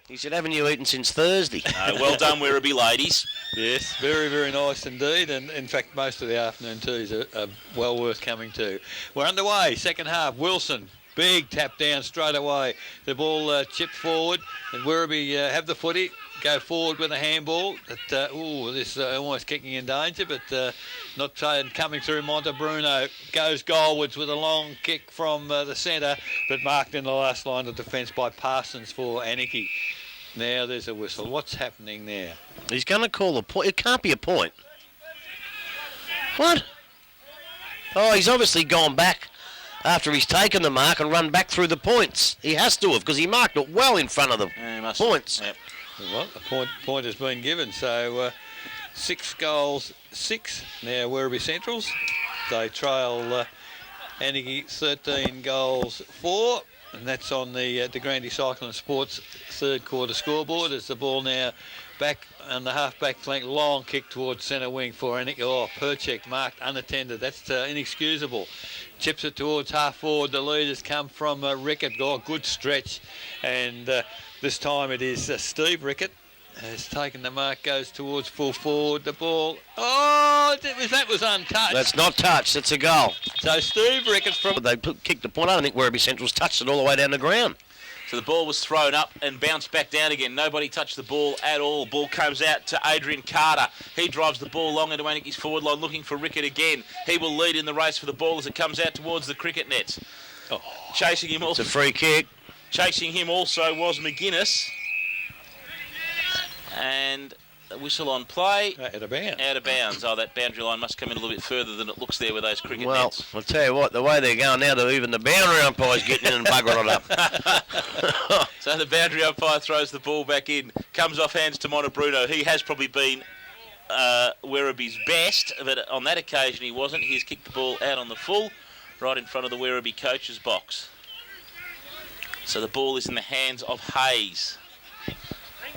He said, haven't you eaten since Thursday? Well done, Werribee ladies. Yes, very, very nice indeed. And in fact, most of the afternoon teas are well worth coming to. We're underway, second half. Wilson, big tap down straight away. The ball chipped forward, and Werribee have the footy. Go forward with a handball. This almost kicking in danger, but not coming through. Bruno goes goalwards with a long kick from the centre, but marked in the last line of defence by Parsons for Anakie. Now there's a whistle. What's happening there? He's going to call a point. It can't be a point. What? Oh, he's obviously gone back after he's taken the mark and run back through the points. He has to have, because he marked it well in front of the points. Yep. Well, the point has been given. So 6 goals, 6 now Werribee Centrals. They trail Anakie 13 goals, 4. And that's on the Grandie Cycling Sports third quarter scoreboard. As the ball now back on the half-back flank, long kick towards centre wing for Anakie. Oh, Perchek marked unattended. That's inexcusable. Chips it towards half forward. The lead has come from Rickett. Oh, good stretch. And this time it is Steve Rickett has taken the mark, goes towards full forward. The ball, that was untouched. That's not touched, it's a goal. So Steve Rickett from... They kicked the point. I don't think Werribee Central's touched it all the way down the ground. So the ball was thrown up and bounced back down again. Nobody touched the ball at all. Ball comes out to Adrian Carter. He drives the ball long into Anakie's forward line, looking for Rickett again. He will lead in the race for the ball as it comes out towards the cricket nets. Chasing him also... It's a free kick. Chasing him also was McGuinness. And a whistle on play. Out of bounds. Out of bounds. Oh, that boundary line must come in a little bit further than it looks there with those cricket well, nets. I'll tell you what, the way they're going now, even the boundary umpire's getting in and buggering it up. So the boundary umpire throws the ball back in. Comes off hands to Bruno. He has probably been Werribee's best, but on that occasion he wasn't. He's kicked the ball out on the full, right in front of the Werribee coach's box. So the ball is in the hands of Hayes.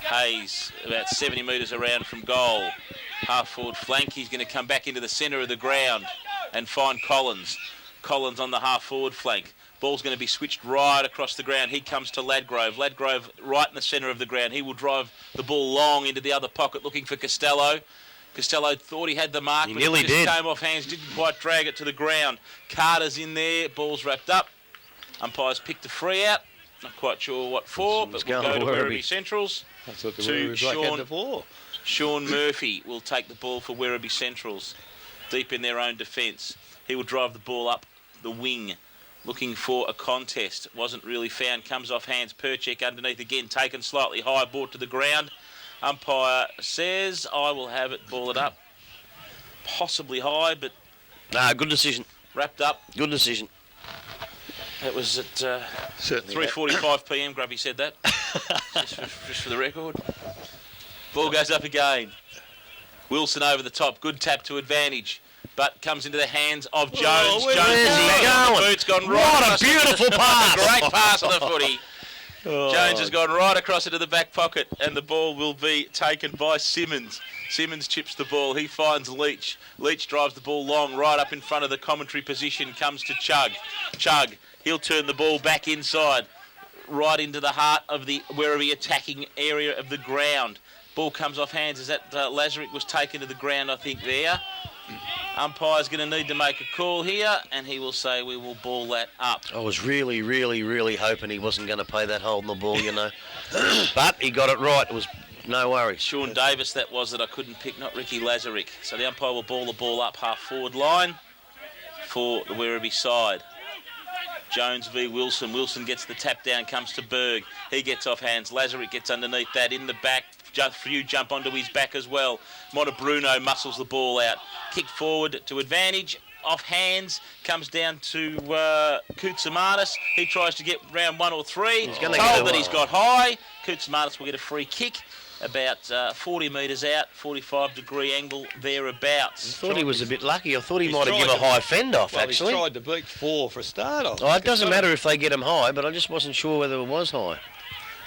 Hayes, about 70 metres around from goal. Half forward flank. He's going to come back into the centre of the ground and find Collins. Collins on the half forward flank. Ball's going to be switched right across the ground. He comes to Ladgrove. Ladgrove right in the centre of the ground. He will drive the ball long into the other pocket looking for Costello. Costello thought he had the mark, but it just did. Came off hands, didn't quite drag it to the ground. Carter's in there. Ball's wrapped up. Umpires picked a free out. Not quite sure what for, but we'll go to Werribee Centrals. That's what the To Werribee Sean Murphy will take the ball for Werribee Centrals, deep in their own defence. He will drive the ball up the wing, looking for a contest. Wasn't really found. Comes off hands. Perchek underneath again, taken slightly high, brought to the ground. Umpire says, I will have it, ball it up. Possibly high, but... Good decision. Wrapped up. Good decision. It was at 3:45 p.m. Grubby said that, just for the record. Ball goes up again. Wilson over the top. Good tap to advantage, but comes into the hands of Jones. Jones' gone right. What a beautiful pass! Great pass on the footy. Jones has gone right across into the back pocket, and the ball will be taken by Simmons. Simmons chips the ball. He finds Leach. Leach drives the ball long, right up in front of the commentary position. Comes to Chugg. Chugg. He'll turn the ball back inside, right into the heart of the Werribee attacking area of the ground. Ball comes off hands as that Lazarick was taken to the ground, I think, there. Umpire's going to need to make a call here, and he will say we will ball that up. I was really, really, really hoping he wasn't going to play that hold in the ball, you know. But he got it right. It was no worries. Sean Davis, that was that I couldn't pick, not Ricky Lazarick. So the umpire will ball the ball up half forward line for the Werribee side. Jones v Wilson. Wilson gets the tap down, comes to Berg. He gets off hands. Lazarick gets underneath that in the back. Few jump onto his back as well. Bruno muscles the ball out. Kick forward to advantage. Off hands. Comes down to Koutsamanis. He tries to get round 1 or 3. He's told that he's got high. Koutsamanis will get a free kick. About 40 metres out, 45-degree angle thereabouts. I thought he was a bit lucky. I thought he might have given a high fend off, actually. He tried to beat 4 for a start off. Oh, it doesn't matter if they get him high, but I just wasn't sure whether it was high.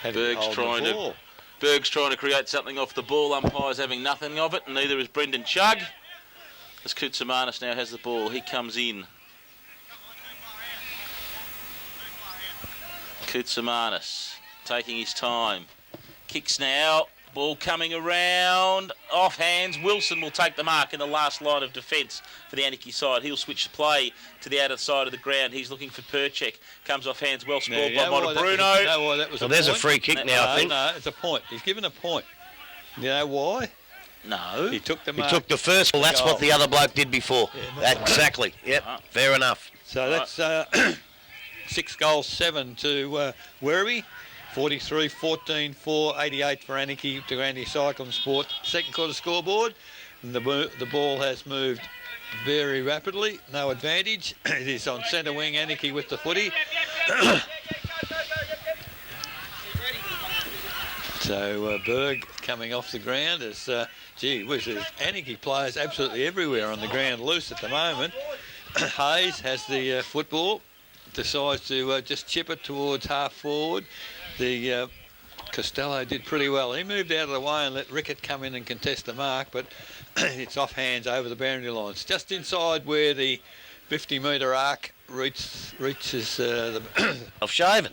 Berg's trying to create something off the ball. Umpire's having nothing of it, and neither is Brendan Chugg. As Koutsamanis now has the ball, he comes in. Koutsamanis taking his time. Kicks now. Ball coming around. Off hands. Wilson will take the mark in the last line of defence for the Anakie side. He'll switch play to the outer side of the ground. He's looking for Perchek. Comes off hands. Well scored by Montabruno. Well, there's a free kick now, I think. No, it's a point. He's given a point. You know why? No. He took the mark. He took the first. Well, that's what the other bloke did before. Exactly. Yep. Fair enough. So that's 6 goals, 7 to Werribee. 43, 14, 4, 88 for Anakie to Grandy Cycling Sport. Second quarter scoreboard. And the ball has moved very rapidly. No advantage. It is on centre wing, Anakie with the footy. So Berg coming off the ground as, gee whiz, there's Anakie players absolutely everywhere on the ground, loose at the moment. Hayes has the football, decides to just chip it towards half forward. The Costello did pretty well. He moved out of the way and let Rickett come in and contest the mark, but it's off hands over the boundary lines. Just inside where the 50-metre arc reaches the... Off-shaven.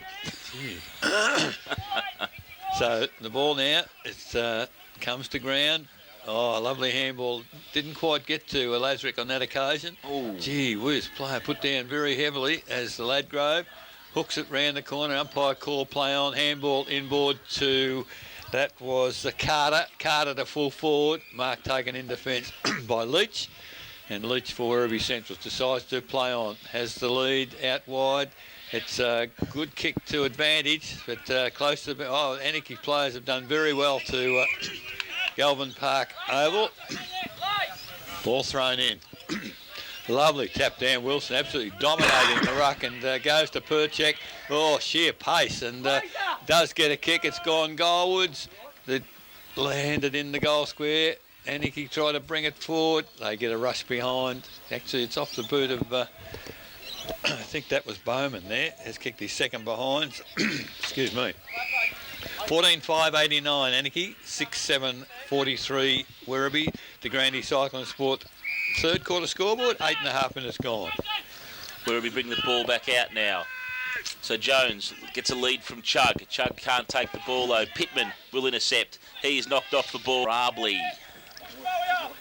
So the ball now, it comes to ground. Oh, a lovely handball. Didn't quite get to Lazarick on that occasion. Ooh. Gee whiz, player put down very heavily as the Ladgrove hooks it round the corner. Umpire call play on. Handball inboard to, that was the Carter. Carter to full forward. Mark taken in defence by Leach. And Leach for Werribee Central decides to play on. Has the lead out wide. It's a good kick to advantage, but close to the... Oh, Anakie players have done very well to Galvin Park Oval. Ball thrown in. Lovely tap down. Wilson absolutely dominating the ruck and goes to Perchek. Oh, sheer pace and does get a kick. It's gone goalwards. It landed in the goal square. Anakie try to bring it forward. They get a rush behind. Actually, it's off the boot of... I think that was Bowman there. Has kicked his second behind. Excuse me. 14-5, 89 Anakie. 6-7, 43 Werribee. De Grandy Cycling Sport. Third quarter scoreboard, 8.5 minutes gone. Werribee bring the ball back out now. So Jones gets a lead from Chug. Chug can't take the ball though. Pittman will intercept. He's knocked off the ball. Rabley.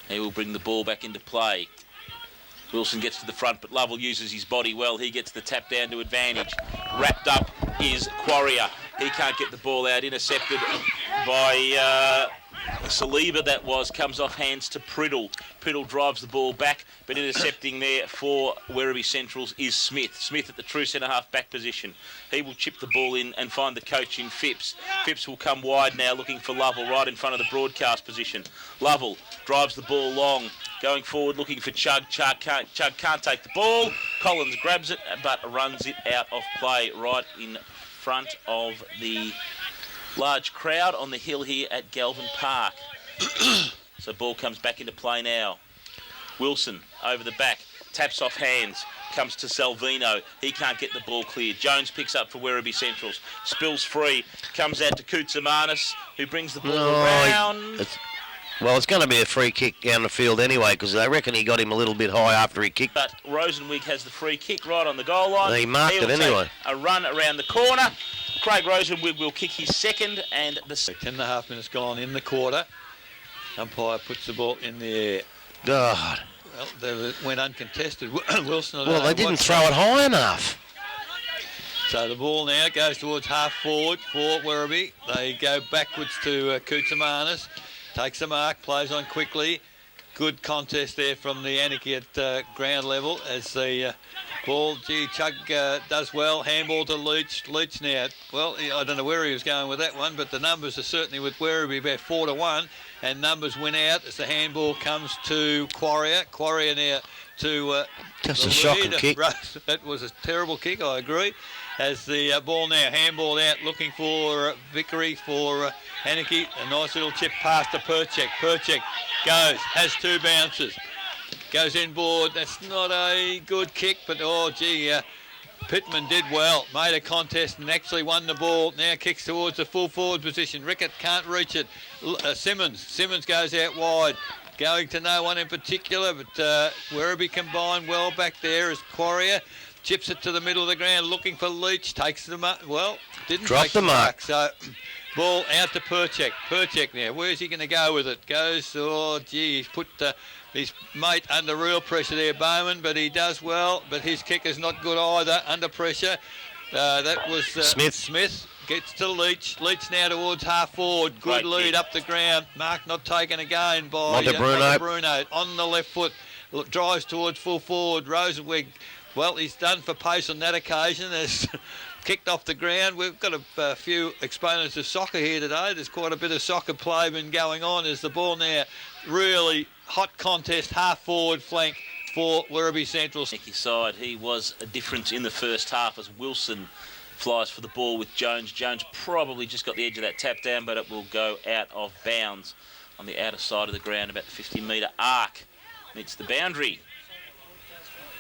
He will bring the ball back into play. Wilson gets to the front, but Lovell uses his body well. He gets the tap down to advantage. Wrapped up is Quarrier. He can't get the ball out. Intercepted by Saliba, that was. Comes off hands to Priddle. Priddle drives the ball back, but intercepting there for Werribee Centrals is Smith. Smith at the true centre-half back position. He will chip the ball in and find the coach in Phipps. Phipps will come wide now looking for Lovell right in front of the broadcast position. Lovell drives the ball long. Going forward, looking for Chug. Chug can't take the ball. Collins grabs it, but runs it out of play right in front of the large crowd on the hill here at Galvin Park. So ball comes back into play now. Wilson over the back, taps off hands, comes to Salvino. He can't get the ball clear. Jones picks up for Werribee Centrals. Spills free, comes out to Koutsamanis, who brings the ball around. Well, it's going to be a free kick down the field anyway, because I reckon he got him a little bit high after he kicked. But Rosenwig has the free kick right on the goal line. He marked it anyway. A run around the corner. Craig Rosenwig will kick his second, and the 10.5 minutes gone in the quarter. Umpire puts the ball in the air. God. Well, they went uncontested. Wilson. Well, they didn't throw it high enough. So the ball now goes towards half forward for Werribee. They go backwards to Koutsamanis. Takes the mark, plays on quickly. Good contest there from the Anakie at ground level as the ball, Chug does well. Handball to Leach. Leach now, well, I don't know where he was going with that one, but the numbers are certainly with Werribee about 4-1, and numbers win out as the handball comes to Quarrier. Quarrier now to... Just a shocking kick. That was a terrible kick, I agree. As the ball now handballed out, looking for Vickery for Anakie. A nice little chip pass to Perchek. Perchek goes, has 2 bounces. Goes inboard. That's not a good kick, but oh gee, Pittman did well. Made a contest and actually won the ball. Now kicks towards the full forward position. Rickett can't reach it. Simmons goes out wide. Going to no one in particular, but Werribee combined well back there as Quarrier. Chips it to the middle of the ground, looking for Leach. Takes the mark. Well, didn't drop take the mark. So Ball out to Perchek. Perchek now. Where's he going to go with it? Goes, oh, gee, he's put his mate under real pressure there, Bowman, but he does well. But his kick is not good either, under pressure. That was Smith. Smith gets to Leach. Leach now towards half forward. Good Great lead kick. up the ground. Mark not taken again by Montebruno. Montebruno on the left foot. Drives towards full forward. Rosenwig, well, he's done for pace on that occasion. Has kicked off the ground. We've got a few exponents of soccer here today. There's quite a bit of soccer play been going on. As the ball now, really hot contest, half forward flank for Werribee Central. Anakie side, he was a difference in the first half as Wilson flies for the ball with Jones. Jones probably just got the edge of that tap down, but it will go out of bounds on the outer side of the ground, about the 50-metre arc. Meets the boundary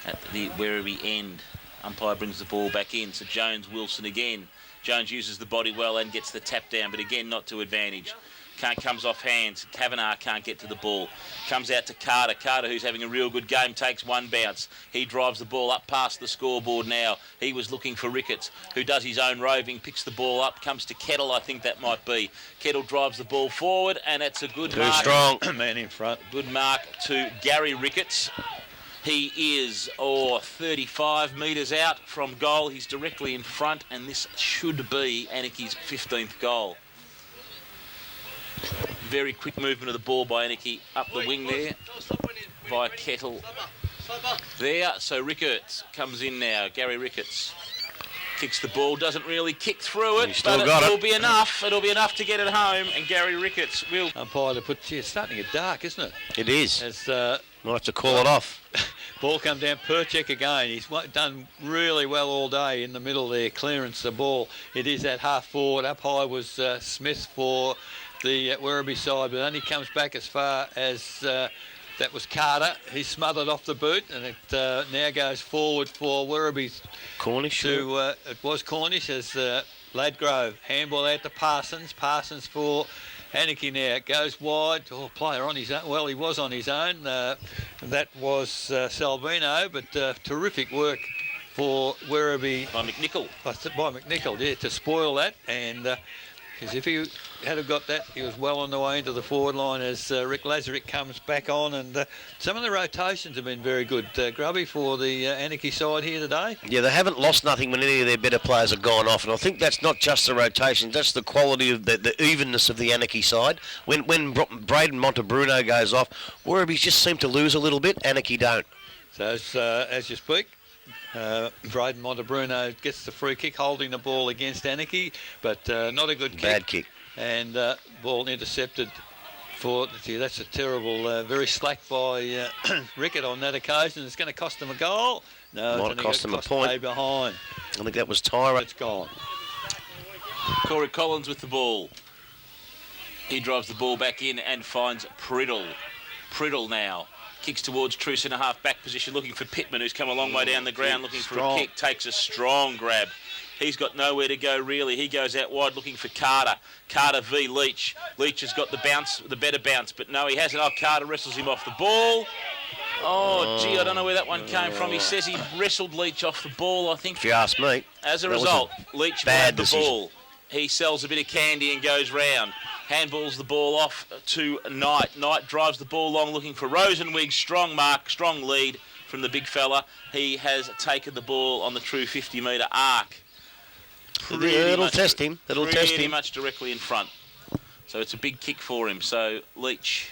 at the Werribee end. Umpire brings the ball back in, so Jones, Wilson again. Jones uses the body well and gets the tap down, but again not to advantage. Comes off hands. Kavanagh can't get to the ball. Comes out to Carter. Carter, who's having a real good game, takes one bounce. He drives the ball up past the scoreboard now. He was looking for Ricketts, who does his own roving, picks the ball up, comes to Kettle, I think that might be. Kettle drives the ball forward, and it's a good mark. Too strong. Man in front. Good mark to Gary Ricketts. He is 35 metres out from goal. He's directly in front, and this should be Anakie's 15th goal. Very quick movement of the ball by Anakie up the wing there via Kettle there. So Ricketts comes in now. Gary Ricketts kicks the ball, doesn't really kick through it, but it'll be enough. It'll be enough to get it home, and Gary Ricketts will. Umpire to put. It's starting to get dark, isn't it? It is. As Might have to call it off. ball come down. Perchek again. He's done really well all day in the middle there. Clearance the ball. It is at half forward. Up high was Smith for the Werribee side, but only comes back as far as that was Carter. He smothered off the boot, and it now goes forward for Werribee's. Cornish. It was Cornish as Ladgrove. Handball out to Parsons. Parsons for Anakie now. It goes wide. Oh, player on his own. Well, he was on his own. That was Salvino, but terrific work for Werribee. By McNichol. By McNichol, yeah, to spoil that. And because if he had have got that, he was well on the way into the forward line as Rick Lazarick comes back on. And some of the rotations have been very good, Grubby, for the Anakie side here today. Yeah, they haven't lost nothing when any of their better players have gone off, and I think that's not just the rotations, that's the quality of the evenness of the Anakie side. When Braden Montebruno goes off, Werribee's just seem to lose a little bit, Anakie don't. So as you speak, Braden Montebruno gets the free kick, holding the ball against Anakie, but not a good kick. Bad kick. And ball intercepted for. Gee, that's a terrible, very slack by Rickett on that occasion. It's going to cost them a goal. No, Might have cost them a point. Behind. I think that was Tyra. It's gone. Corey Collins with the ball. He drives the ball back in and finds Priddle. Priddle now kicks towards true centre-half back position, looking for Pittman, who's come a long way down the ground, looking for a kick. Takes a strong grab. He's got nowhere to go, really. He goes out wide looking for Carter. Carter v Leach. Leach has got the bounce, the better bounce, but no, he hasn't. Oh, Carter wrestles him off the ball. Oh, gee, I don't know where that one came from. He says he wrestled Leach off the ball, I think. If you ask me. As a result, Leach bad the ball. He sells a bit of candy and goes round. Handballs the ball off to Knight. Knight drives the ball long looking for Rosenwig. Strong mark, strong lead from the big fella. He has taken the ball on the true 50-metre arc. It'll test him. It'll test Pretty him. much directly in front. So it's a big kick for him. So Leach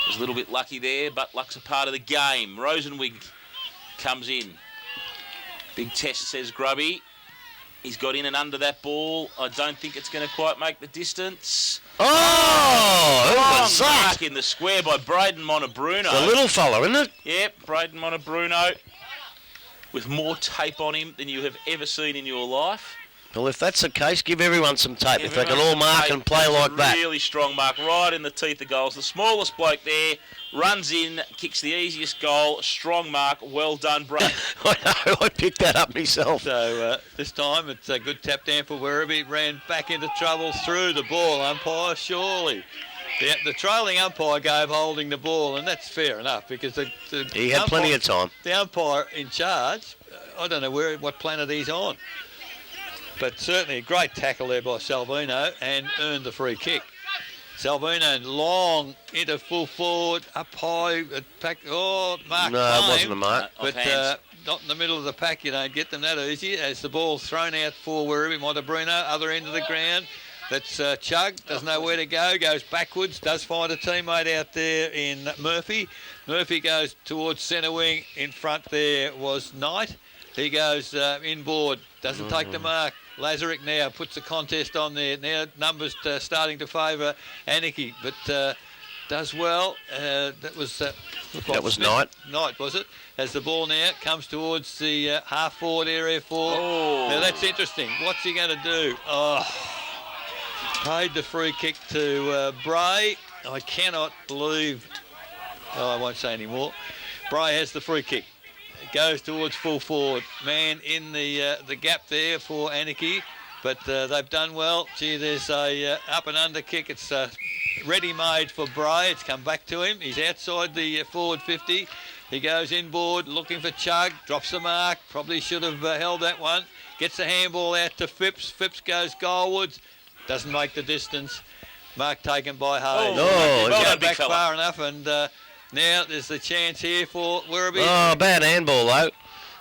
was a little bit lucky there, but luck's a part of the game. Rosenwig comes in. Big test, says Grubby. He's got in and under that ball. I don't think it's going to quite make the distance. Oh, who was Strong that? mark in the square by Braden Montebruno. The little fella, isn't it? Yep, Braden Montebruno with more tape on him than you have ever seen in your life. Well, if that's the case, give everyone some tape. Give If they can everyone all mark tape. and play like that. Really strong mark, right in the teeth of goals. The smallest bloke there runs in, kicks the easiest goal. Strong mark. Well done, Braden. I know, I picked that up myself. So this time it's a good tap down for Werribee. Ran back into trouble through the ball. Umpire, surely. The trailing umpire gave holding the ball, and that's fair enough because He had plenty of time. The umpire in charge, I don't know what planet he's on. But certainly a great tackle there by Salvino and earned the free kick. Salvino long into full forward, up high, pack. Oh, mark. No, it wasn't a mark. But not in the middle of the pack. You don't get them that easy. As the ball's thrown out for Werribee, Montebrino, other end of the ground. That's Chug, doesn't know where to go, goes backwards, does find a teammate out there in Murphy. Murphy goes towards centre wing. In front there was Knight. He goes inboard, doesn't take the mark. Lazaric now puts the contest on there. Now numbers starting to favour Anakie, but does well. That was Knight. Knight, was it? As the ball now comes towards the half-forward area for... Oh. Now that's interesting. What's he going to do? Oh, paid the free kick to Bray. I cannot believe... Oh, I won't say any more. Bray has the free kick. It goes towards full forward. Man in the gap there for Anakie, but they've done well. Gee, there's a up and under kick. It's ready-made for Bray. It's come back to him. He's outside the forward 50. He goes inboard looking for Chug. Drops the mark. Probably should have held that one. Gets the handball out to Phipps. Phipps goes goalwards. Doesn't make the distance. Mark taken by Hayes. Oh, Well yeah, done, back far enough, and now there's the chance here for Werribee. Oh, bad handball, though.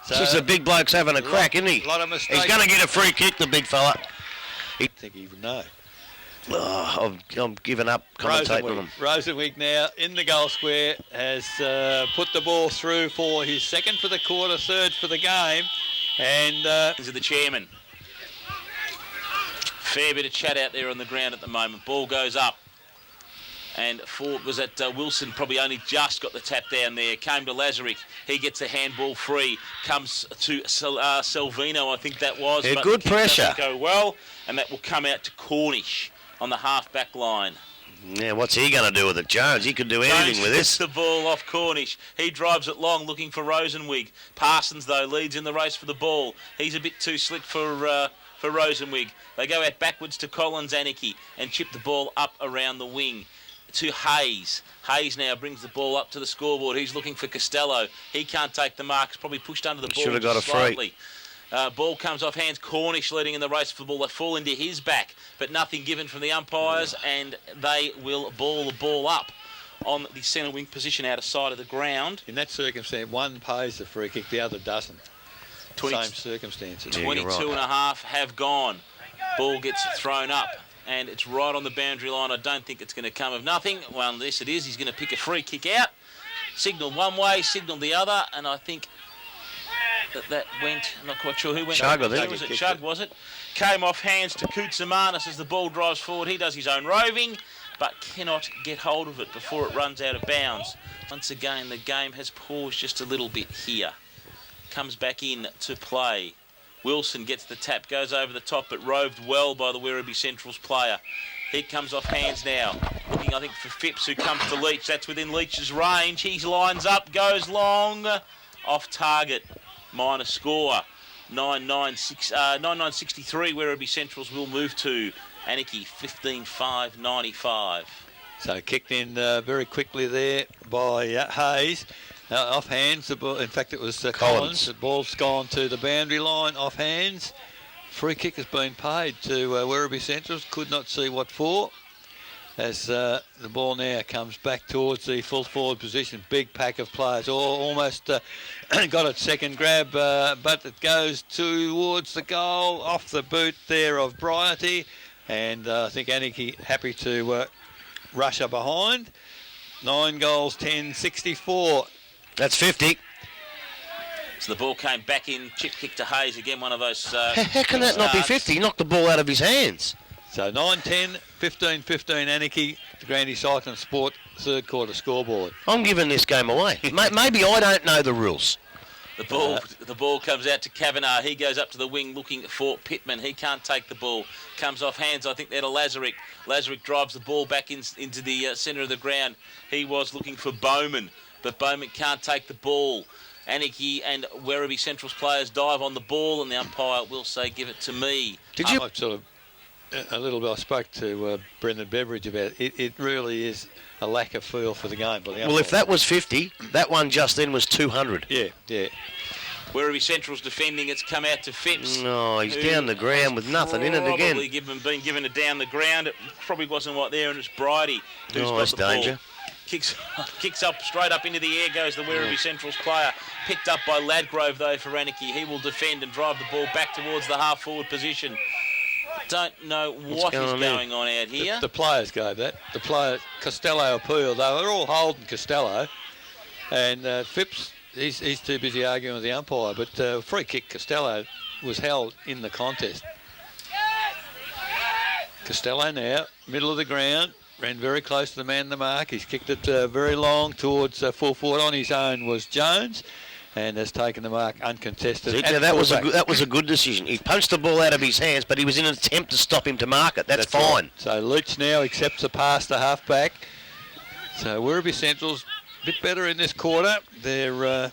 So, Just the big bloke's having a crack, isn't he? A lot of mistakes. He's going to get a free kick, the big fella. I think he would know. Oh, I'm giving up commentating on him. Rosenwig now in the goal square has put the ball through for his second for the quarter, third for the game. And These are the chairman. Fair bit of chat out there on the ground at the moment. Ball goes up. And was that Wilson probably only just got the tap down there. Came to Lazaric. He gets a handball free. Comes to Salvino, I think that was. Yeah, but good the kick pressure. doesn't go well. And that will come out to Cornish on the half-back line. Yeah, what's he going to do with it, Jones? He could do anything with this. The ball off Cornish. He drives it long, looking for Rosenwig. Parsons, though, leads in the race for the ball. He's a bit too slick for Rosenwig. They go out backwards to Collins, Anakie, and chip the ball up around the wing to Hayes. Hayes now brings the ball up to the scoreboard. He's looking for Costello. He can't take the mark. He's probably pushed under the ball. Should have got a slightly. free. Ball comes off hands. Cornish leading in the race for the ball. They fall into his back, but nothing given from the umpires, and they will ball the ball up on the centre wing position out of sight of the ground. in that circumstance, one pays the free kick, the other doesn't. 20 Same circumstances. Yeah, 22 you're right. and a half have gone. Ball gets thrown up, and it's right on the boundary line. I don't think it's going to come of nothing. Well, yes, it is. He's going to pick a free kick out. Signalled one way, signalled the other, and I think that went. I'm not quite sure who went. Chug, I think. Was it Chug, was it? Came off hands to Koutsamanis as the ball drives forward. He does his own roving, but cannot get hold of it before it runs out of bounds. Once again, the game has paused just a little bit here. Comes back in to play. Wilson gets the tap, goes over the top, but roved well by the Werribee Central's player. He comes off hands now, looking, I think, for Phipps, who comes to Leach. That's within Leach's range. He lines up, goes long, off target, minor score. 9-9-63, Werribee Centrals will move to Anakie, 15-5-95. So kicked in very quickly there by Hayes. Off hands, the ball, in fact it was Collins. The ball's gone to the boundary line, off hands. Free kick has been paid to Werribee Centrals, could not see what for. As the ball now comes back towards the full forward position. Big pack of players, almost got its second grab, but it goes towards the goal, off the boot there of Bryety. And I think Anakie happy to rush up behind. 9 goals, 10-64. That's 50. So the ball came back in, chip kick to Hayes, again one of those... How can that not be 50? He knocked the ball out of his hands. So 9-10, 15-15 Anakie, the Grandy Cycling Sport third quarter scoreboard. I'm giving this game away. Maybe I don't know the rules. The ball comes out to Kavanagh. He goes up to the wing looking for Pittman. He can't take the ball. Comes off hands, I think, there to Lazaric. Lazaric drives the ball back into the centre of the ground. He was looking for Bowman, but Bowman can't take the ball. Anakie and Werribee Central's players dive on the ball, and the umpire will say, give it to me. Did you... I sort of, a little bit, I spoke to Brendan Beveridge about it. It really is a lack of feel for the game. Well, if that was 50, that one just then was 200. Yeah. Werribee Central's defending. It's come out to Phipps. No, he's down the ground with nothing in it again. Probably been given it down the ground. It probably wasn't right there, and it's Bridie who's got that's the danger. ball. Kicks up, straight up into the air goes the Werribee Central's player. Picked up by Ladgrove, though, for Anakie. He will defend and drive the ball back towards the half-forward position. Don't know what is going on out here. The players gave that. The player, Costello appealed. They were all holding Costello. And Phipps, he's too busy arguing with the umpire. But free kick, Costello was held in the contest. Costello now, middle of the ground. Ran very close to the man in the mark. He's kicked it very long towards full forward. On his own was Jones, and has taken the mark uncontested. See, that was a good decision. He punched the ball out of his hands, but he was in an attempt to stop him to mark it. That's fine. Right. So Leach now accepts the pass to half-back. So Werribee Central's a bit better in this quarter. They're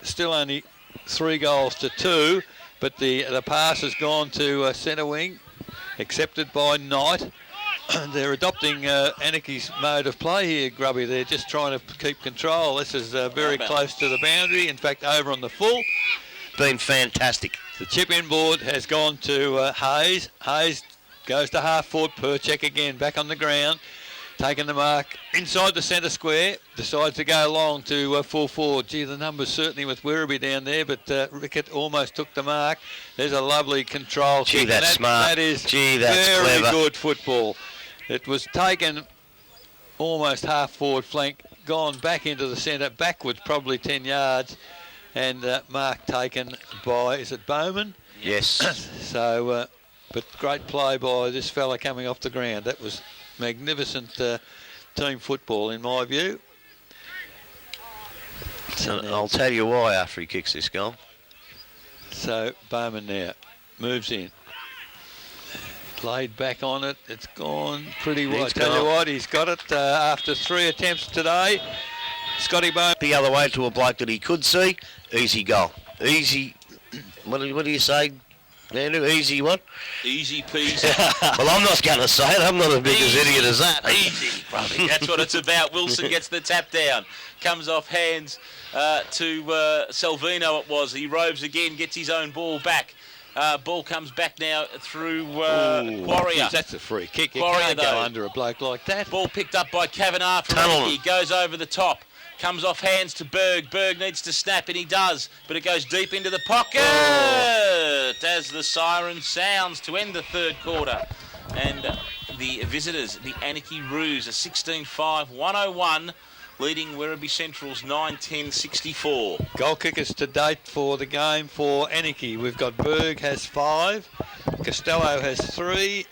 still only 3 goals to 2, but the pass has gone to centre wing, accepted by Knight. They're adopting Anakie's mode of play here, Grubby. They're just trying to keep control. This is very close to the boundary. In fact, over on the full. Been fantastic. The chip-in board has gone to Hayes. Hayes goes to half-forward. Perchek again back on the ground. Taking the mark inside the centre square. Decides to go long to full forward. Gee, the numbers certainly with Werribee down there, but Rickett almost took the mark. There's a lovely control. Gee, that's smart. That is that's very clever. good football. It was taken almost half-forward flank, gone back into the centre, backwards probably 10 yards, and mark taken by, is it Bowman? Yes. So, but great play by this fella coming off the ground. That was magnificent team football in my view. So I'll tell you why after he kicks this goal. So Bowman now moves in. Laid back on it. It's gone pretty well. I tell you what, he's got it after 3 attempts today. Scotty Bowman. The other way to a bloke that he could see. Easy goal. Easy. What do you say, Andrew? Easy what? Easy peasy. Well, I'm not going to say it. I'm not as big as idiot as that. Easy, probably. That's what it's about. Wilson gets the tap down. Comes off hands to Salvino it was. He roves again, gets his own ball back. Ball comes back now through Quarrier. That's a free kick. You Quarrier, can't though. go under a bloke like that. Ball picked up by Kavanagh from Anakie. Goes over the top. Comes off hands to Berg. Berg needs to snap, and he does. But it goes deep into the pocket as the siren sounds to end the third quarter. And the visitors, the Anakie Roos, a 16-5, 101. Leading Werribee Central's 9-10-64. Goal kickers to date for the game for Anakie. We've got Berg has 5, Costello has 3,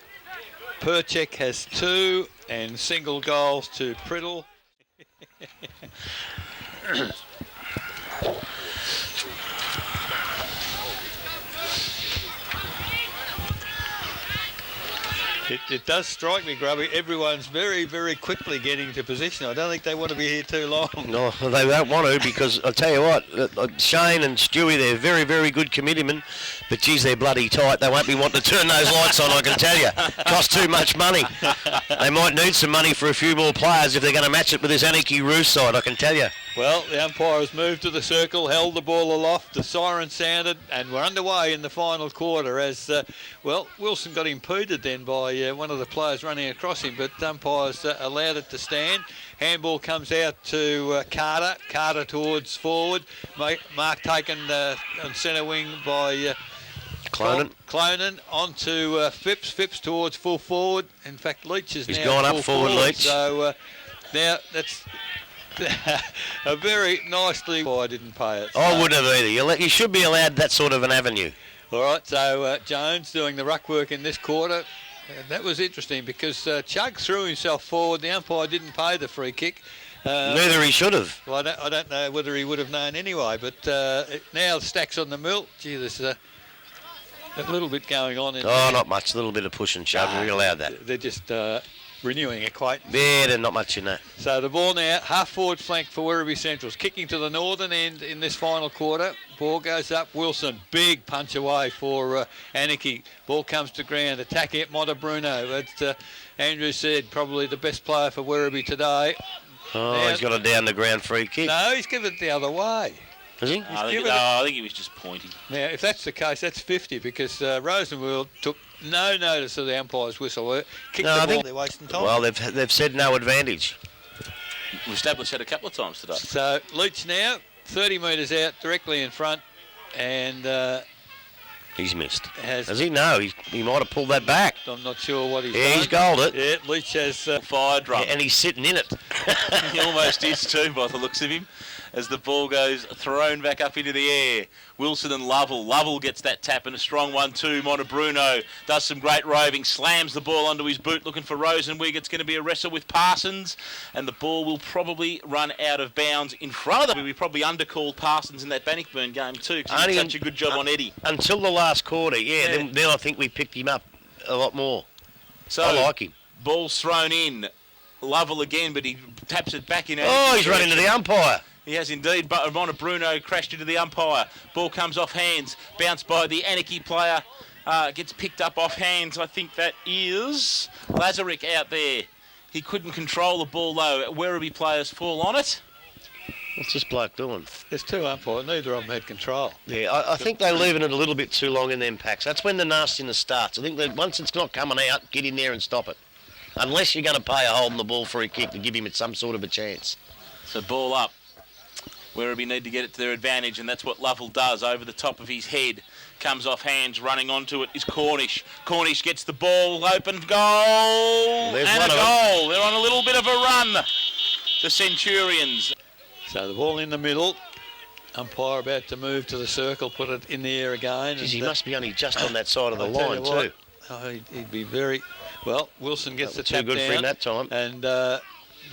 Perchek has 2, and single goals to Priddle. It does strike me, Grubby, everyone's very, very quickly getting to position. I don't think they want to be here too long. No, they don't want to, because I'll tell you what, Shane and Stewie, they're very, very good committeemen, but geez, they're bloody tight. They won't be wanting to turn those lights on, I can tell you. Costs too much money. They might need some money for a few more players if they're going to match it with this Anakie Roos side, I can tell you. Well, the umpire has moved to the circle, held the ball aloft, the siren sounded, and we're underway in the final quarter as, Wilson got impeded then by one of the players running across him, but umpires allowed it to stand. Handball comes out to Carter. Carter towards forward. Mark taken on centre wing by Clonan onto Phipps. Phipps towards full forward. In fact, Leach is He's now gone full up forward, Leach. So now that's a very nicely. I didn't pay it. So. I wouldn't have either. You should be allowed that sort of an avenue. All right, so Jones doing the ruck work in this quarter. That was interesting because Chug threw himself forward. The umpire didn't pay the free kick. Neither he should have. Well, I don't know whether he would have known anyway, but now Stacks on the mill. Gee, there's a little bit going on in there. Not much. A little bit of push and shove. We allowed that. They're just renewing acquaintance. Yeah, there's not much in that. So the ball now, half-forward flank for Werribee Centrals, kicking to the northern end in this final quarter. Ball goes up, Wilson, big punch away for Anakie. Ball comes to ground, attack at Montebruno. But Andrew said probably the best player for Werribee today. Oh, now, he's got a down-the-ground free kick. No, he's given it the other way. Is he? I think he was just pointing. Now, if that's the case, that's 50 because Rosenwald took no notice of the umpire's whistle. Kicked the ball. They're wasting time. Well, they've said no advantage. We've established that a couple of times today. So Leach now, 30 metres out, directly in front, and He's missed. has Does he? No, he might have pulled that back. I'm not sure what he's Yeah, done. he's goaled it. Yeah, Leach has Fire drum. And he's sitting in it. He almost is too, by the looks of him, as the ball goes thrown back up into the air. Wilson and Lovell. Lovell gets that tap and a strong 1-2. Montebruno does some great roving, slams the ball onto his boot looking for Rosenwig. It's going to be a wrestle with Parsons, and the ball will probably run out of bounds in front of them. We probably undercalled Parsons in that Bannockburn game too, because he did such a good job on Eddie. Until the last quarter, yeah. Then I think we picked him up a lot more. So I like him. Ball's thrown in. Lovell again, but he taps it back in. Oh, he's run into the umpire. He has indeed, but Montebruno crashed into the umpire. Ball comes off hands, bounced by the Anakie player, gets picked up off hands. I think that is Lazarick out there. He couldn't control the ball though. Werribee players fall on it. What's this bloke doing? There's two umpires, neither of them had control. Yeah, I think they're leaving it a little bit too long in them packs. That's when the nastiness starts. I think that once it's not coming out, get in there and stop it. Unless you're going to pay a holding the ball for a kick to give him some sort of a chance. So ball up. Werribee need to get it to their advantage, and that's what Lovell does over the top of his head. Comes off hands, running onto it is Cornish. Cornish gets the ball, open goal, There's and a one of goal. They're on a little bit of a run, the Centurions. So the ball in the middle. Umpire about to move to the circle, put it in the air again. Geez, he must be only just on that side of the I tell line you what, too. Oh, he'd be very... Well, Wilson gets the Too tap good down. for him that time. And the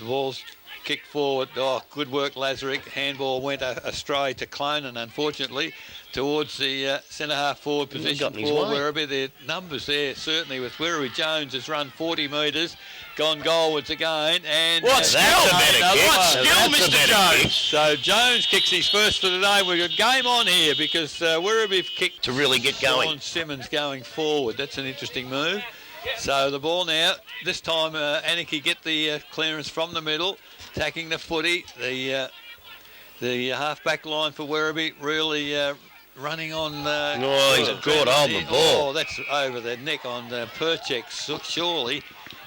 ball's kicked forward. Oh, good work, Lazarick. Handball went astray to Clonan, unfortunately, towards the centre-half forward position for Werribee. Their numbers there, certainly, with Werribee. Jones has run 40 metres, gone goalwards again. And what skill, Mr. Jones? So Jones kicks his first for the day. We've got game on here because Werribee kicked to really get going. Sean Simmons going forward. That's an interesting move. So the ball now, this time Anakie get the clearance from the middle, attacking the footy. The half-back line for Werribee really running on... oh, he's a good on the ball. Oh, that's over the neck on Perchek, surely.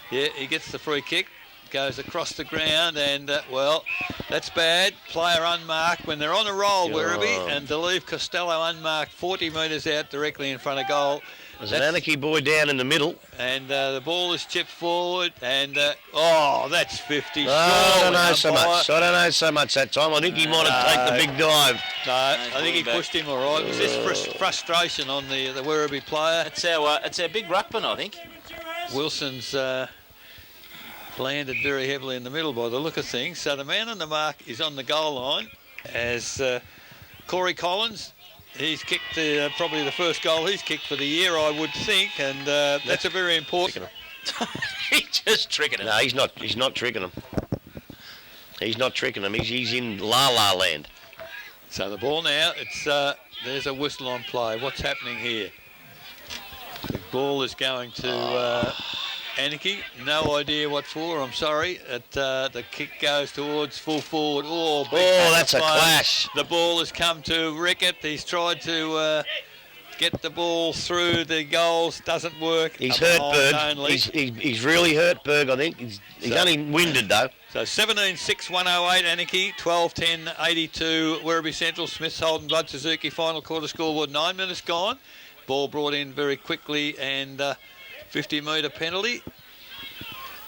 Yeah, he gets the free kick, goes across the ground, and, well, that's bad. Player unmarked when they're on a roll, Werribee, and to leave Costello unmarked 40 metres out directly in front of goal. There's an Anakie boy down in the middle. And the ball is chipped forward, and oh, that's 50. I don't know so much. I don't know so much that time. I think he might have taken the big dive. No, I think he pushed him all right. It was just frustration on the Werribee player. It's our big ruckman, I think. Wilson's landed very heavily in the middle by the look of things. So the man on the mark is on the goal line as Corey Collins. He's kicked probably the first goal he's kicked for the year, I would think, and that's a very important... He's just tricking him. No, he's not tricking him. He's not tricking him. He's in la-la land. So the ball now, it's there's a whistle on play. What's happening here? The ball is going to Anakie. No idea what for, I'm sorry. The kick goes towards full forward. Oh, that's a clash. The ball has come to Rickett. He's tried to get the ball through the goals. Doesn't work. He's hurt Berg. He's really hurt Berg, I think. He's only winded, though. So 17-6, 108 Anakie, 12-10, 82 Werribee Central. Smiths, Holden, Blood, Suzuki. Final quarter scoreboard, 9 minutes gone. Ball brought in very quickly and 50-metre penalty.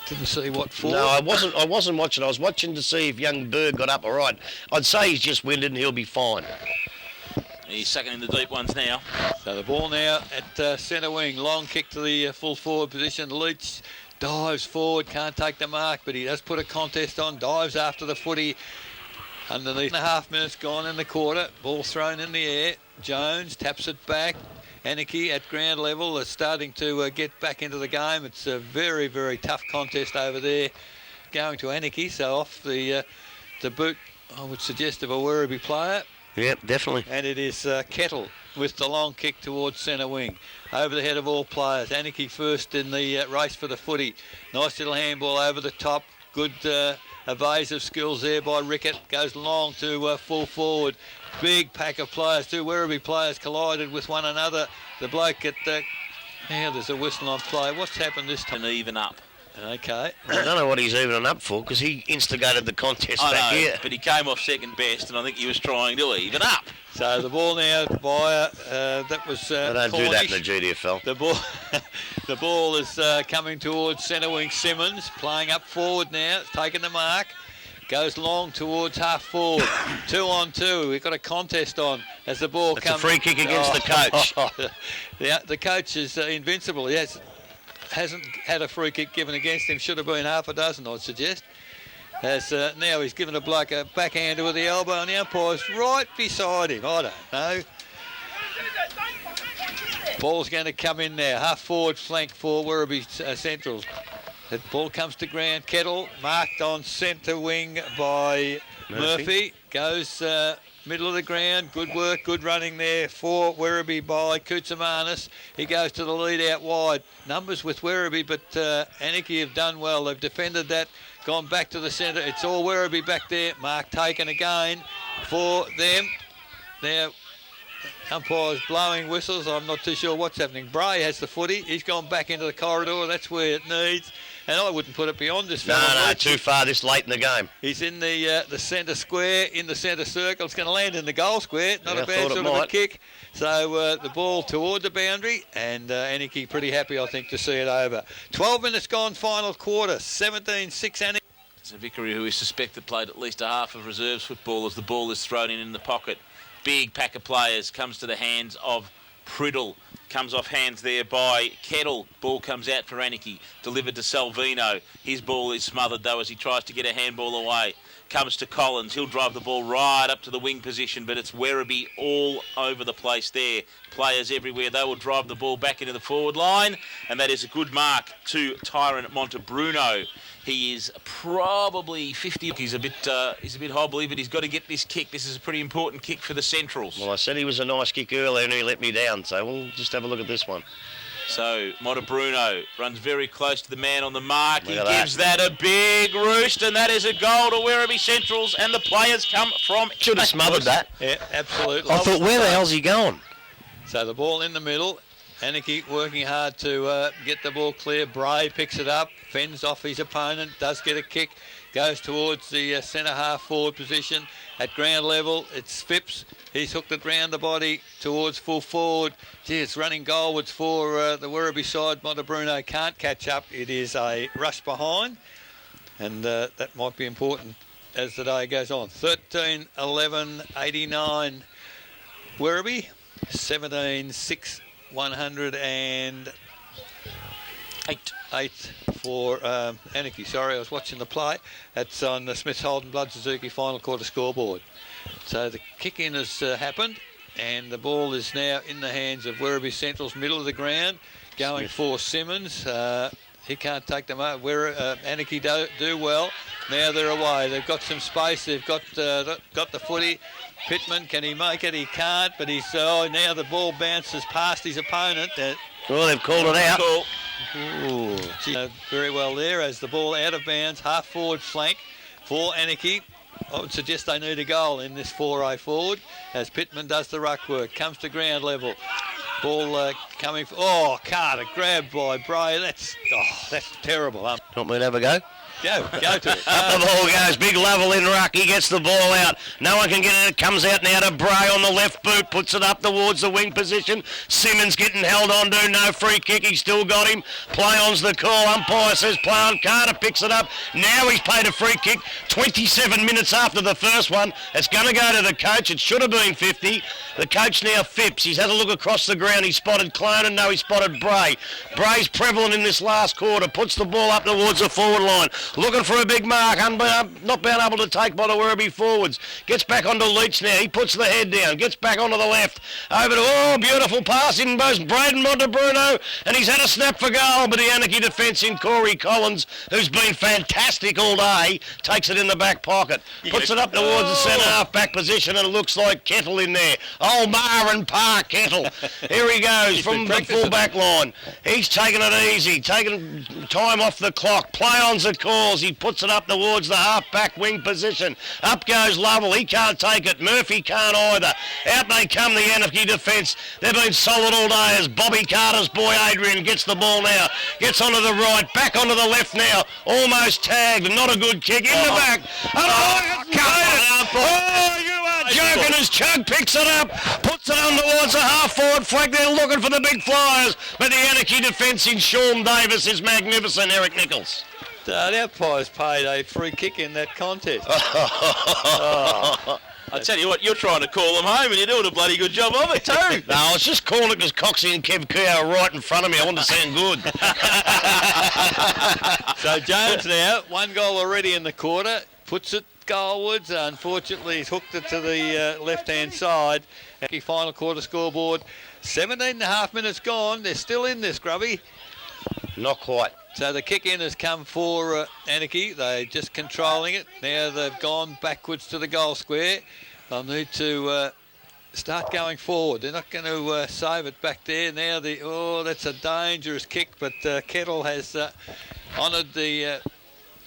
Didn't see what for. No, I wasn't watching. I was watching to see if young Berg got up all right. I'd say he's just winded and he'll be fine. He's sucking in the deep ones now. So the ball now at centre wing. Long kick to the full forward position. Leach dives forward, can't take the mark, but he does put a contest on. Dives after the footy. Underneath 1.5 minutes gone in the quarter. Ball thrown in the air. Jones taps it back. Anakie at ground level is starting to get back into the game. It's a very, very tough contest over there going to Anakie. So off the boot, I would suggest, of a Werribee player. Yep, definitely. And it is Kettle with the long kick towards centre wing. Over the head of all players. Anakie first in the race for the footy. Nice little handball over the top. Good evasive skills there by Rickett. Goes long to full forward. Big pack of players. Two Werribee players collided with one another. The bloke at now there's a whistle on play. What's happened this time? And even up. Okay. I don't know what he's evening up for, because he instigated the contest I back know, here. but he came off second best, and I think he was trying to even up. So the ball now by that was They don't do that in the GDFL. The ball is coming towards centre wing Simmons, playing up forward now, taking the mark. Goes long towards half forward. 2 on 2. We've got a contest on as the ball It's comes. a free kick against the coach. The coach is invincible. He hasn't had a free kick given against him. Should have been half a dozen, I'd suggest. As now he's given a bloke a backhander with the elbow, and the umpire's right beside him. I don't know. Ball's going to come in now. Half forward flank for Werribee Centrals. The ball comes to ground. Kettle marked on centre wing by Murphy. Goes middle of the ground. Good work, good running there for Werribee by Koutsamanis. He goes to the lead out wide. Numbers with Werribee, but Anakie have done well. They've defended that, gone back to the centre. It's all Werribee back there. Mark taken again for them. Now, umpires blowing whistles. I'm not too sure what's happening. Bray has the footy. He's gone back into the corridor. That's where it needs. And I wouldn't put it beyond this fella. No, too far this late in the game. He's in the centre square, in the centre circle. It's going to land in the goal square. Not a bad thought it sort of a might. kick. So the ball toward the boundary, and Anakie pretty happy, I think, to see it over. 12 minutes gone, final quarter. 17-6 Anakie. It's a Vickery who is suspected played at least a half of reserves football as the ball is thrown in the pocket. Big pack of players comes to the hands of Priddle. Comes off hands there by Kettle. Ball comes out for Anakie. Delivered to Salvino. His ball is smothered though as he tries to get a handball away. Comes to Collins. He'll drive the ball right up to the wing position, but it's Werribee all over the place there. Players everywhere. They will drive the ball back into the forward line, and that is a good mark to Tyrone Montebruno. He is probably 50. He's a bit hobbly, but he's got to get this kick. This is a pretty important kick for the Centrals. Well, I said he was a nice kick earlier and he let me down, so we'll just have a look at this one. So Montebruno runs very close to the man on the mark. He Look at gives that a big roost, and that is a goal to Werribee Centrals, and the players come from... Should have smothered that. Yeah, absolutely. I thought, where the hell's he going? So the ball in the middle. Anakie working hard to get the ball clear. Bray picks it up, fends off his opponent, does get a kick, goes towards the centre half forward position. At ground level, it's Phipps. He's hooked it round the body towards full forward. Gee, it's running goalwards for the Werribee side. Montebruno can't catch up. It is a rush behind, and that might be important as the day goes on. 13-11-89 Werribee, 17-6 108 for Anakie. Sorry, I was watching the play. That's on the Smiths Holden Blood Suzuki final quarter scoreboard. So the kick-in has happened, and the ball is now in the hands of Werribee Central's middle of the ground, going for Simmons. He can't take them out. Anakie do well. Now they're away. They've got some space. They've got the footy. Pittman, can he make it? He can't, but he's... now the ball bounces past his opponent. Well, they've called it out. Ooh. Very well there as the ball out of bounds. Half forward flank for Anakie. I would suggest they need a goal in this foray forward as Pittman does the ruck work. Comes to ground level. Ball coming... Carter grabbed by Bray. That's terrible. Want me to have a go? Go to it. Up the ball goes, big level in ruck, he gets the ball out, no one can get it, it comes out now to Bray on the left boot, puts it up towards the wing position, Simmons getting held on to, no free kick, he's still got him, play on's the call, umpire says play on, Carter picks it up, now he's played a free kick, 27 minutes after the first one, it's going to go to the coach, it should have been 50, the coach now Phipps, he's had a look across the ground, he spotted Clonan, no he spotted Bray, Bray's prevalent in this last quarter, puts the ball up towards the forward line, looking for a big mark, not being able to take by the Werribee forwards. Gets back onto Leach now. He puts the head down. Gets back onto the left. Over to, beautiful pass in both Braden Montebruno, and he's had a snap for goal, but the Anakie defence in Corey Collins, who's been fantastic all day, takes it in the back pocket. Puts it up towards the centre half back position, and it looks like Kettle in there. Old Ma and Pa Kettle. Here he goes from on the full back line. He's taking it easy, taking time off the clock. Play-ons the calls. He puts it up towards the half-back wing position. Up goes Lovell. He can't take it. Murphy can't either. Out they come, the Anakie defence. They've been solid all day as Bobby Carter's boy Adrian gets the ball now. Gets onto the right, back onto the left now. Almost tagged. Not a good kick. In the back. Oh, you are joking as Chug picks it up. Puts it on towards the half-forward flag. They're looking for the big flyers. But the Anakie defence in Sean Davis is magnificent, Eric Nichols. The umpire's paid a free kick in that contest. I tell you what, you're trying to call them home and you're doing a bloody good job of it too. No, I was just calling it because Coxie and Kev Keogh are right in front of me. I want to sound good. So Jones now, 1 goal already in the quarter, puts it goalwards. Unfortunately, he's hooked it to the left-hand side. Anakie final quarter scoreboard, 17.5 minutes gone. They're still in this, Grubby. Not quite. So the kick in has come for Anakie. They're just controlling it. Now they've gone backwards to the goal square. They'll need to start going forward. They're not going to save it back there. Now that's a dangerous kick, but Kettle has honoured the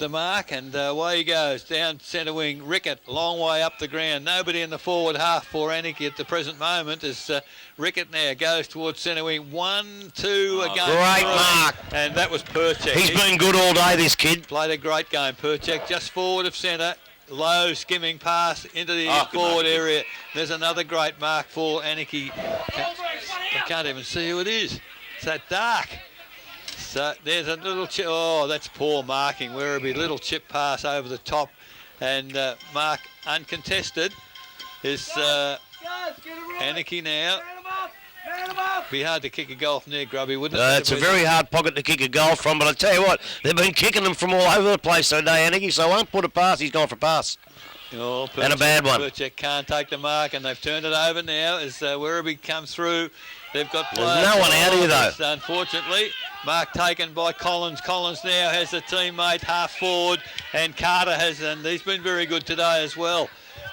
mark, and away he goes down centre wing. Rickett, long way up the ground. Nobody in the forward half for Anakie at the present moment as Rickett now goes towards centre wing. 1-2 again. Great mark. And that was Perchek. He's been good all day, this kid. Played a great game, Perchek, just forward of centre. Low skimming pass into the forward area. There's another great mark for Anakie. I can't even see who it is. It's that dark. So there's a little chip. Oh, that's poor marking. Werribee, little chip pass over the top, and mark uncontested is Anakie now. Be hard to kick a goal from there, Grubby, wouldn't it? It's a very hard pocket to kick a goal from, but I tell you what, they've been kicking them from all over the place today, Anakie, so I won't put a pass. He's gone for a pass. Oh, and a bad one. Perchek can't take the mark, and they've turned it over now as Werribee comes through. They've got players. There's no one out here, though. Unfortunately, mark taken by Collins. Collins now has a teammate half forward, and Carter has, and he's been very good today as well.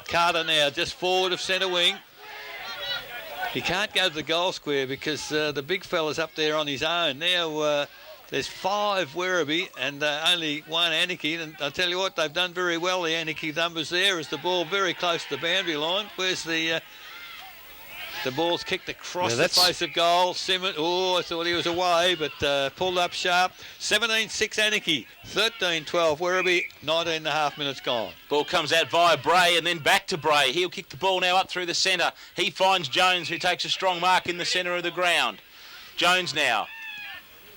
Carter now just forward of centre wing. He can't go to the goal square because the big fella's up there on his own. Now there's 5 Werribee and only 1 Anakie. And I tell you what, they've done very well, the Anakie numbers there, as the ball very close to the boundary line. Where's the ball's kicked across the face of goal. Simmons, I thought he was away, but pulled up sharp. 17-6 Anakie, 13-12 Werribee, 19.5 minutes gone. Ball comes out via Bray and then back to Bray. He'll kick the ball now up through the centre. He finds Jones, who takes a strong mark in the centre of the ground. Jones now.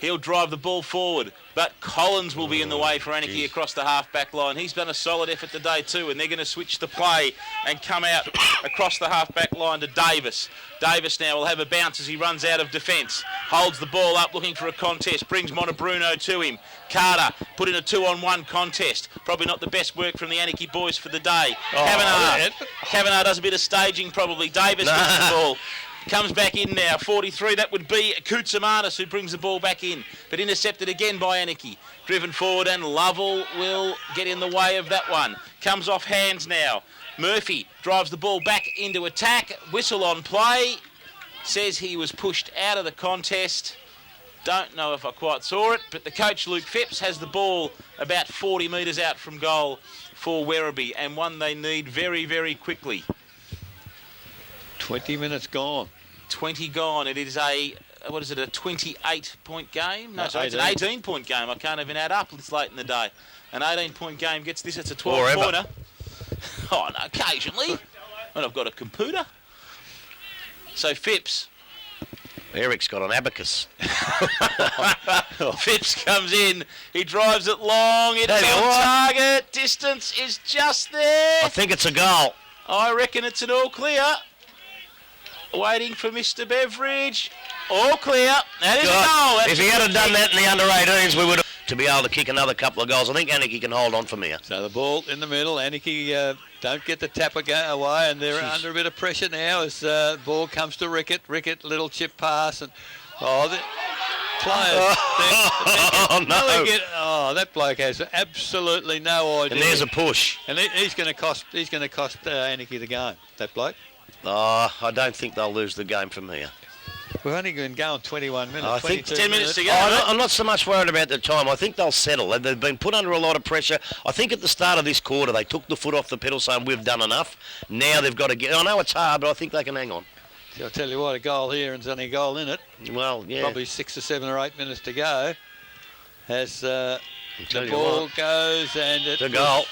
He'll drive the ball forward, but Collins will be in the way for Anakie across the half-back line. He's done a solid effort today too, and they're going to switch the play and come out across the half-back line to Davis. Davis now will have a bounce as he runs out of defence. Holds the ball up, looking for a contest, brings Montebruno to him. Carter put in a 2-on-1 contest. Probably not the best work from the Anakie boys for the day. Kavanagh does a bit of staging probably. Davis gets the ball. Comes back in now, 43. That would be Koutsamanis who brings the ball back in, but intercepted again by Anakie. Driven forward, and Lovell will get in the way of that one. Comes off hands now. Murphy drives the ball back into attack. Whistle on play. Says he was pushed out of the contest. Don't know if I quite saw it, but the coach, Luke Phipps, has the ball about 40 metres out from goal for Werribee, and one they need very, very quickly. 20 minutes gone. 20 gone. It is a 28-point game? No, sorry, it's an 18-point game. I can't even add up this late in the day. An 18-point game gets this. It's a 12-pointer. Oh, no, occasionally. When I've got a computer. So Phipps. Eric's got an abacus. Phipps comes in. He drives it long. It's on target. Distance is just there. I think it's a goal. I reckon it's an all clear. Waiting for Mr. Beveridge. All clear. That is a goal. If he had done that in the under-18s, we would have to be able to kick another couple of goals. I think Anakie can hold on from here. So the ball in the middle. Anakie don't get the tapper away, and they're under a bit of pressure now as the ball comes to Rickett. Rickett, little chip pass, and the players. That bloke has absolutely no idea. And there's a push. And he's going to cost Anakie the game. That bloke. I don't think they'll lose the game from here. We've only been going 21 minutes. I think 10 minutes to go. I'm not so much worried about the time. I think they'll settle. They've been put under a lot of pressure. I think at the start of this quarter they took the foot off the pedal saying we've done enough. Now they've got to get... I know it's hard, but I think they can hang on. I'll tell you what, a goal here and there's only a goal in it. Well, yeah. Probably 6 or 7 or 8 minutes to go. As the tell you ball what. goes and It's a goal.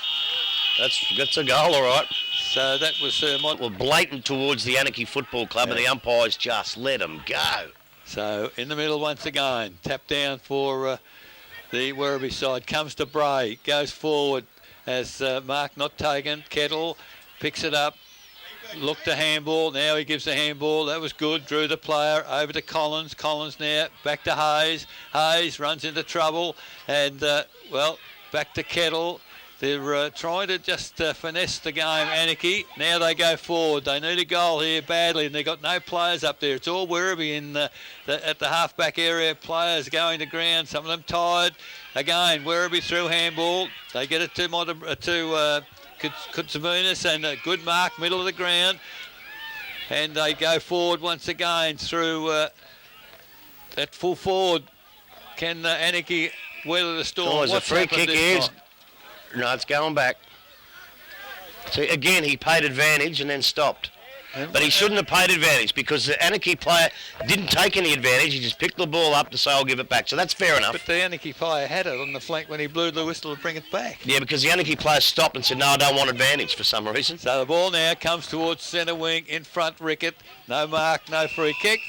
That's a goal, all right. So that was Well, blatant towards the Anakie Football Club, and the umpires just let them go. So in the middle once again, tap down for the Werribee side. Comes to Bray, goes forward as Mark not taken. Kettle picks it up, looked to handball. Now he gives the handball. That was good. Drew the player over to Collins. Collins now back to Hayes. Hayes runs into trouble, and well, back to Kettle. They're trying to just finesse the game, Anakie. Now they go forward. They need a goal here badly, and they've got no players up there. It's all Werribee at the half-back area. Players going to ground, some of them tired. Again, Werribee through handball. They get it to Kutsavunas, and a good mark, middle of the ground. And they go forward once again through that full forward. Can Anakie weather the storm? Oh, there's a What's free happened kick this here. time? No, it's going back. See, again, he paid advantage and then stopped. But he shouldn't have paid advantage because the Anakie player didn't take any advantage. He just picked the ball up to say, I'll give it back. So that's fair enough. But the Anakie player had it on the flank when he blew the whistle to bring it back. Yeah, because the Anakie player stopped and said, no, I don't want advantage for some reason. So the ball now comes towards centre wing, in front Rickett. No mark, no free kick.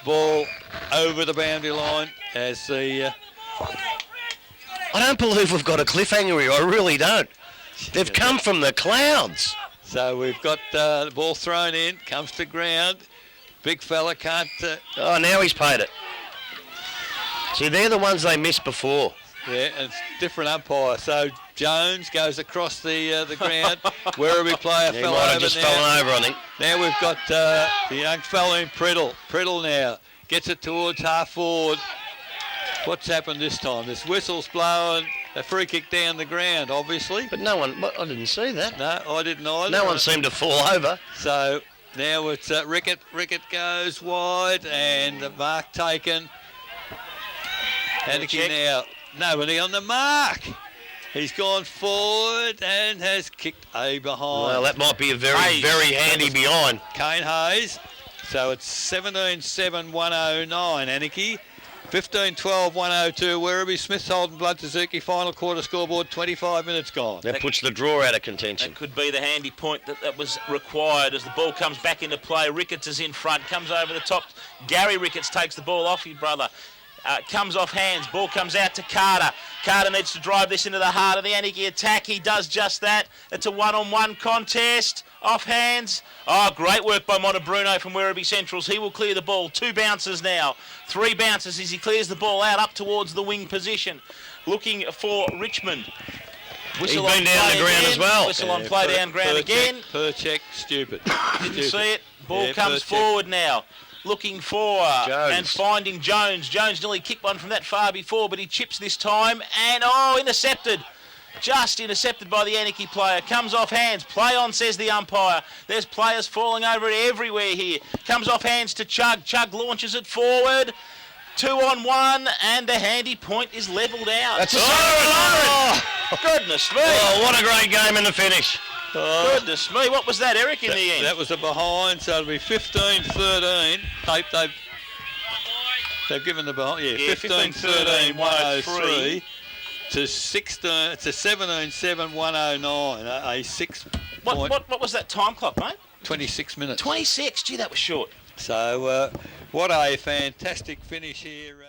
Ball over the boundary line as the... I don't believe we've got a cliffhanger here. I really don't. They've come from the clouds. So we've got the ball thrown in, comes to ground. Big fella can't... Oh, now he's paid it. See, they're the ones they missed before. Yeah, and it's different umpire. So Jones goes across the ground. Werribee player He fell might have over just now. fallen over, I think. Now we've got the young fellow in Priddle. Priddle now gets it towards half forward. What's happened this time? This whistle's blowing. A free kick down the ground, obviously. But no one... I didn't see that. No, I didn't either. No one seemed to fall over. So now it's Rickett. Rickett goes wide and the mark taken. Anakie now. Nobody on the mark. He's gone forward and has kicked a behind. Well, that might be a very, Hayes. very handy behind. Kane Hayes. So it's 17-7-109, Anakie. 15-12-102, Werribee. Smith, Holden, Blood, Suzuki. Final quarter scoreboard, 25 minutes gone. That puts the draw out of contention. That could be the handy point that was required as the ball comes back into play. Ricketts is in front, comes over the top. Gary Ricketts takes the ball off his brother. Comes off hands, ball comes out to Carter. Carter needs to drive this into the heart of the Anakie attack. He does just that. It's a one-on-one contest. Off hands. Oh, great work by Montebruno from Werribee Centrals. He will clear the ball. 2 bounces now. 3 bounces as he clears the ball out up towards the wing position. Looking for Richmond. Whistle He's been down the ground as well. Whistle on play down ground again. Per check, stupid. Didn't see it. Ball Yeah, comes first forward now. Looking for Jones. and finding Jones. Jones nearly kicked one from that far before, but he chips this time. And, intercepted. Just intercepted by the Anakie player. Comes off hands. Play on, says the umpire. There's players falling over it everywhere here. Comes off hands to Chug. Chug launches it forward. 2-on-1, and the handy point is levelled out. That's a Goodness me. Oh, what a great game in the finish. Goodness me. What was that, Eric, in the end? That was a behind, so it'll be 15-13. They've given the behind. Yeah, 15-13, 103 to 17-7, 109. A 6 point. What was that time clock, mate? 26 minutes. 26. Gee, that was short. So what a fantastic finish here.